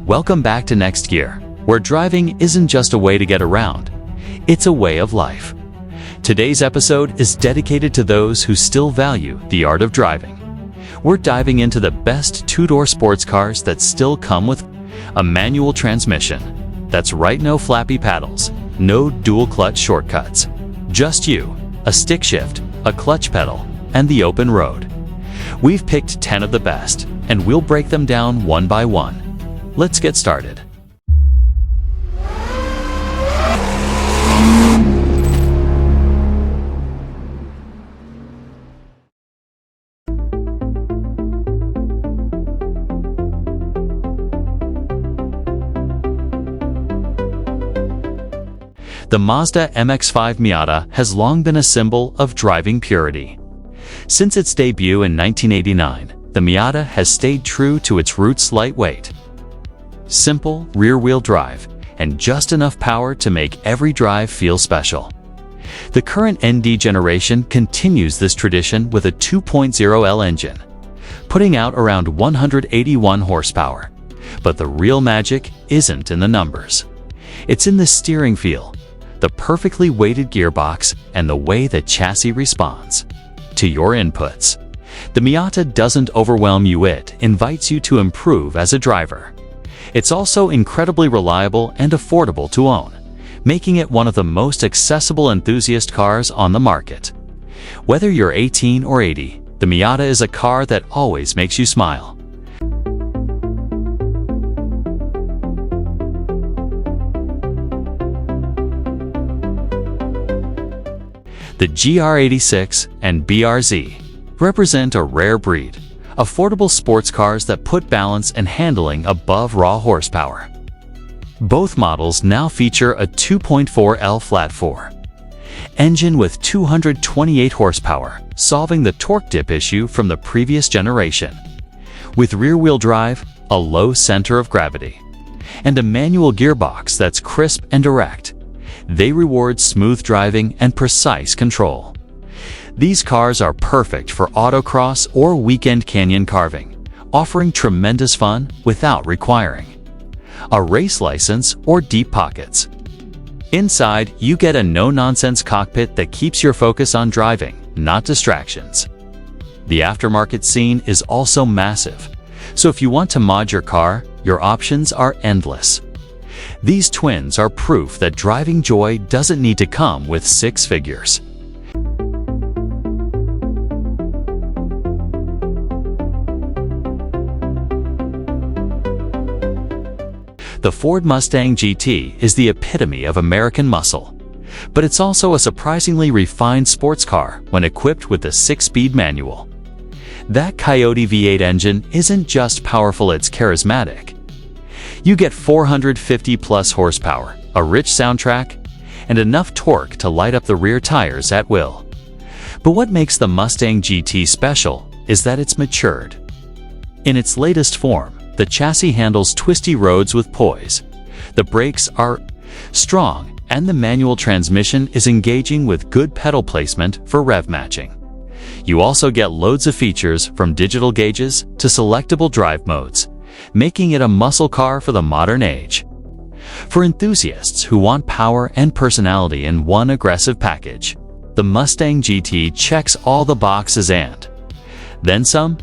Welcome back to NextGear, where driving isn't just a way to get around, it's a way of life. Today's episode is dedicated to those who still value the art of driving. We're diving into the best two-door sports cars that still come with a manual transmission. That's right, no flappy paddles, no dual-clutch shortcuts. Just you, a stick shift, a clutch pedal, and the open road. We've picked 10 of the best, and we'll break them down one by one. Let's get started. The Mazda MX-5 Miata has long been a symbol of driving purity. Since its debut in 1989, the Miata has stayed true to its roots: lightweight, simple rear-wheel drive, and just enough power to make every drive feel special. The current ND generation continues this tradition with a 2.0L engine, putting out around 181 horsepower. But the real magic isn't in the numbers. It's in the steering feel, the perfectly weighted gearbox, and the way the chassis responds to your inputs. The Miata doesn't overwhelm you, it invites you to improve as a driver. It's also incredibly reliable and affordable to own, making it one of the most accessible enthusiast cars on the market. Whether you're 18 or 80, the Miata is a car that always makes you smile. The GR86 and BRZ represent a rare breed, affordable sports cars that put balance and handling above raw horsepower. Both models now feature a 2.4L flat-4 engine with 228 horsepower, solving the torque dip issue from the previous generation. With rear-wheel drive, a low center of gravity, and a manual gearbox that's crisp and direct, they reward smooth driving and precise control. These cars are perfect for autocross or weekend canyon carving, offering tremendous fun without requiring a race license or deep pockets. Inside, you get a no-nonsense cockpit that keeps your focus on driving, not distractions. The aftermarket scene is also massive, so if you want to mod your car, your options are endless. These twins are proof that driving joy doesn't need to come with six figures. The Ford Mustang GT is the epitome of American muscle, but it's also a surprisingly refined sports car when equipped with a 6-speed manual. That Coyote V8 engine isn't just powerful, it's charismatic. You get 450-plus horsepower, a rich soundtrack, and enough torque to light up the rear tires at will. But what makes the Mustang GT special is that it's matured. In its latest form, the chassis handles twisty roads with poise, the brakes are strong, and the manual transmission is engaging with good pedal placement for rev matching. You also get loads of features, from digital gauges to selectable drive modes, making it a muscle car for the modern age. For enthusiasts who want power and personality in one aggressive package, the Mustang GT checks all the boxes and then some.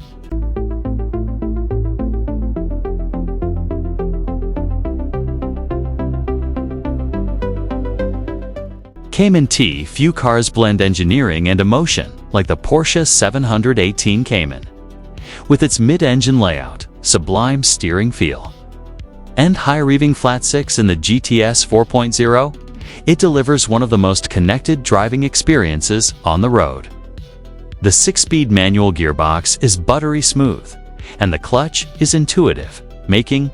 Cayman T. Few cars blend engineering and emotion like the Porsche 718 Cayman. With its mid-engine layout, sublime steering feel, and high-revving flat six in the GTS 4.0, it delivers one of the most connected driving experiences on the road. The 6-speed manual gearbox is buttery smooth, and the clutch is intuitive, making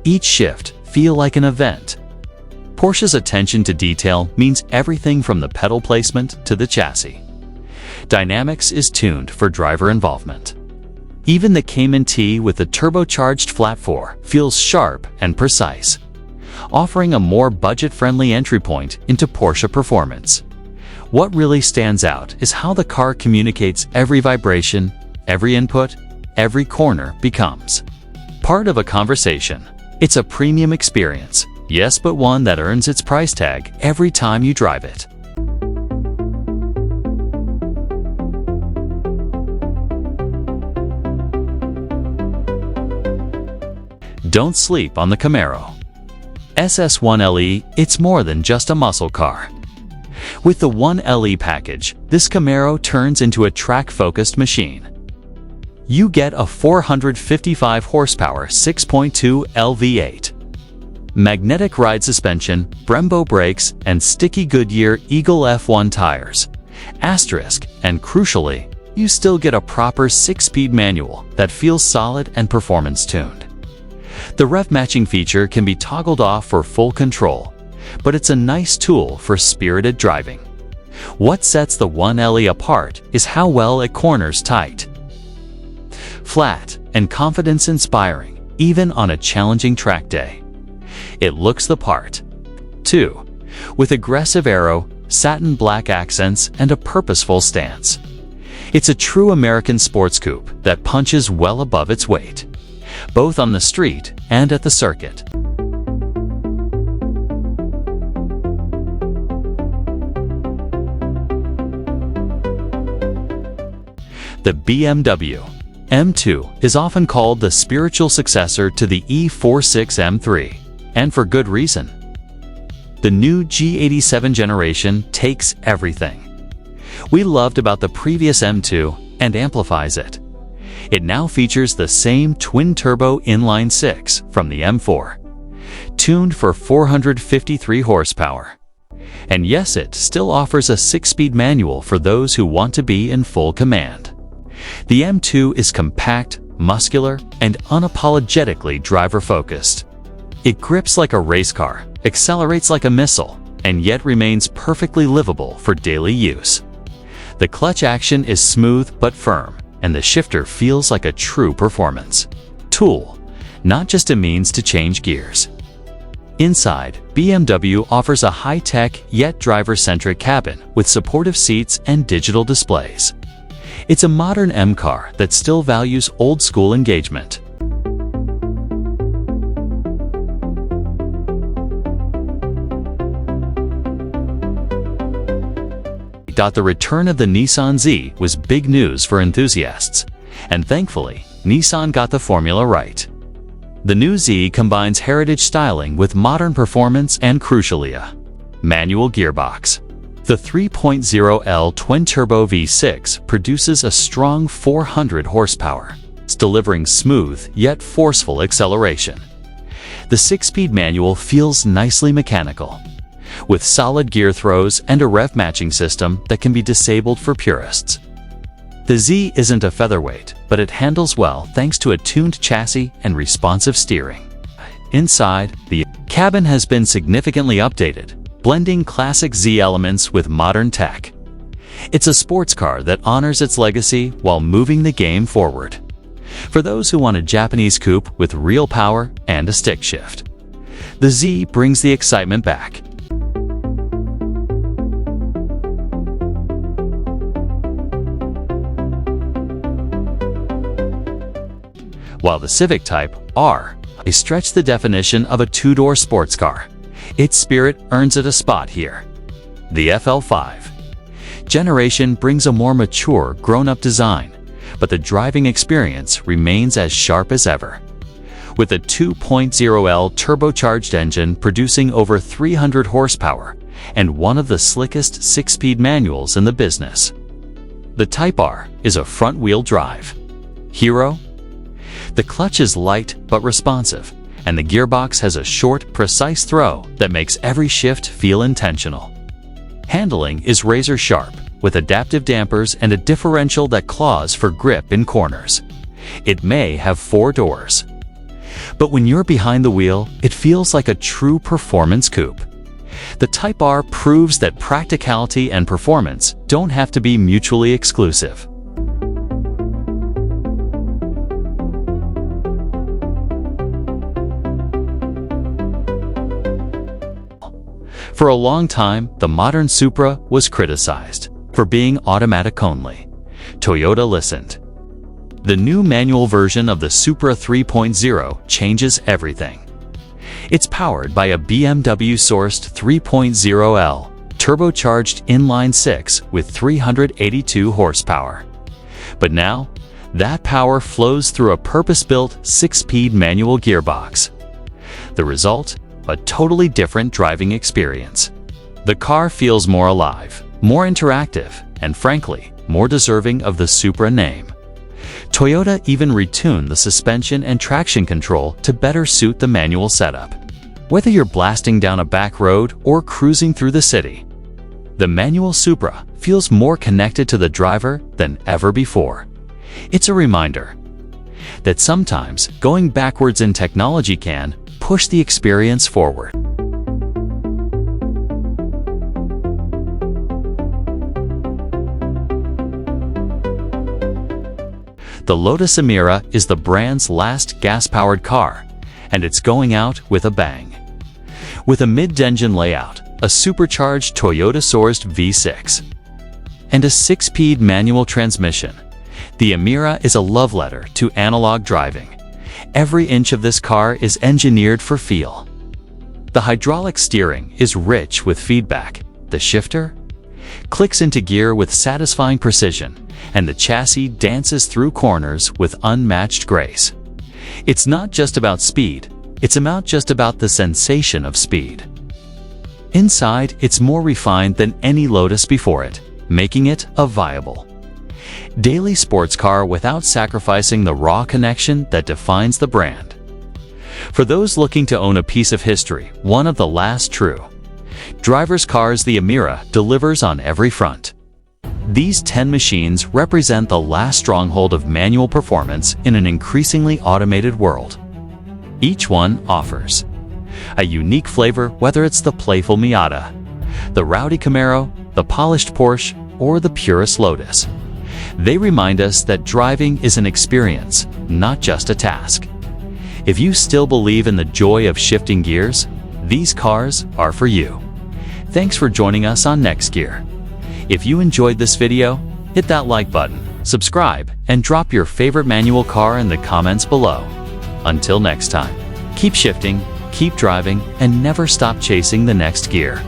each shift feel like an event. Porsche's attention to detail means everything from the pedal placement to the chassis dynamics is tuned for driver involvement. Even the Cayman T with the turbocharged flat-4 feels sharp and precise, offering a more budget-friendly entry point into Porsche performance. What really stands out is how the car communicates. Every vibration, every input, every corner becomes part of a conversation. It's a premium experience, yes, but one that earns its price tag every time you drive it. Don't sleep on the Camaro SS1LE. It's more than just a muscle car. With the 1LE package, this Camaro turns into a track-focused machine. You get a 455 horsepower 6.2 L V8, magnetic ride suspension, Brembo brakes, and sticky Goodyear Eagle F1 tires. Asterisk, and crucially, you still get a proper 6-speed manual that feels solid and performance-tuned. The rev matching feature can be toggled off for full control, but it's a nice tool for spirited driving. What sets the 1LE apart is how well it corners tight. Flat and confidence-inspiring, even on a challenging track day. It looks the part, too, with aggressive aero, satin black accents, and a purposeful stance. It's a true American sports coupe that punches well above its weight, both on the street and at the circuit. The BMW M2 is often called the spiritual successor to the E46 M3, and for good reason. The new G87 generation takes everything we loved about the previous M2 and amplifies it. It now features the same twin-turbo inline-6 from the M4, tuned for 453 horsepower. And yes, it still offers a 6-speed manual for those who want to be in full command. The M2 is compact, muscular, and unapologetically driver-focused. It grips like a race car, accelerates like a missile, and yet remains perfectly livable for daily use. The clutch action is smooth but firm, and the shifter feels like a true performance tool, not just a means to change gears. Inside, BMW offers a high-tech yet driver-centric cabin with supportive seats and digital displays. It's a modern M car that still values old-school engagement. The return of the Nissan Z was big news for enthusiasts, and thankfully, Nissan got the formula right. The new Z combines heritage styling with modern performance and, crucially, a manual gearbox. The 3.0L twin-turbo V6 produces a strong 400 horsepower, delivering smooth yet forceful acceleration. The 6-speed manual feels nicely mechanical, with solid gear throws and a rev matching system that can be disabled for purists. The Z isn't a featherweight, but it handles well thanks to a tuned chassis and responsive steering. Inside, the cabin has been significantly updated, blending classic Z elements with modern tech. It's a sports car that honors its legacy while moving the game forward. For those who want a Japanese coupe with real power and a stick shift, the Z brings the excitement back. While the Civic Type R stretches the definition of a two-door sports car, its spirit earns it a spot here. The FL5 generation brings a more mature, grown-up design, but the driving experience remains as sharp as ever. With a 2.0L turbocharged engine producing over 300 horsepower and one of the slickest 6-speed manuals in the business. The Type R is a front-wheel drive hero. The clutch is light but responsive, and the gearbox has a short, precise throw that makes every shift feel intentional. Handling is razor-sharp, with adaptive dampers and a differential that claws for grip in corners. It may have 4 doors, but when you're behind the wheel, it feels like a true performance coupe. The Type R proves that practicality and performance don't have to be mutually exclusive. For a long time, the modern Supra was criticized for being automatic only. Toyota listened. The new manual version of the Supra 3.0 changes everything. It's powered by a BMW-sourced 3.0L turbocharged inline-six with 382 horsepower. But now, that power flows through a purpose-built 6-speed manual gearbox. The result? A totally different driving experience. The car feels more alive, more interactive, and frankly, more deserving of the Supra name. Toyota even retuned the suspension and traction control to better suit the manual setup. Whether you're blasting down a back road or cruising through the city, the manual Supra feels more connected to the driver than ever before. It's a reminder that sometimes going backwards in technology can push the experience forward. The Lotus Emira is the brand's last gas-powered car, and it's going out with a bang. With a mid-engine layout, a supercharged Toyota-sourced V6, and a 6-speed manual transmission, the Emira is a love letter to analog driving. Every inch of this car is engineered for feel. The hydraulic steering is rich with feedback. The shifter clicks into gear with satisfying precision, and the chassis dances through corners with unmatched grace. It's not just about speed, it's just about the sensation of speed. Inside, it's more refined than any Lotus before it, making it a viable daily sports car without sacrificing the raw connection that defines the brand. For those looking to own a piece of history, one of the last true driver's cars, the Emira delivers on every front. These 10 machines represent the last stronghold of manual performance in an increasingly automated world. Each one offers a unique flavor, whether it's the playful Miata, the rowdy Camaro, the polished Porsche, or the purest Lotus. They remind us that driving is an experience, not just a task. If you still believe in the joy of shifting gears, these cars are for you. Thanks for joining us on NextGear. If you enjoyed this video, hit that like button, subscribe, and drop your favorite manual car in the comments below. Until next time, keep shifting, keep driving, and never stop chasing the next gear.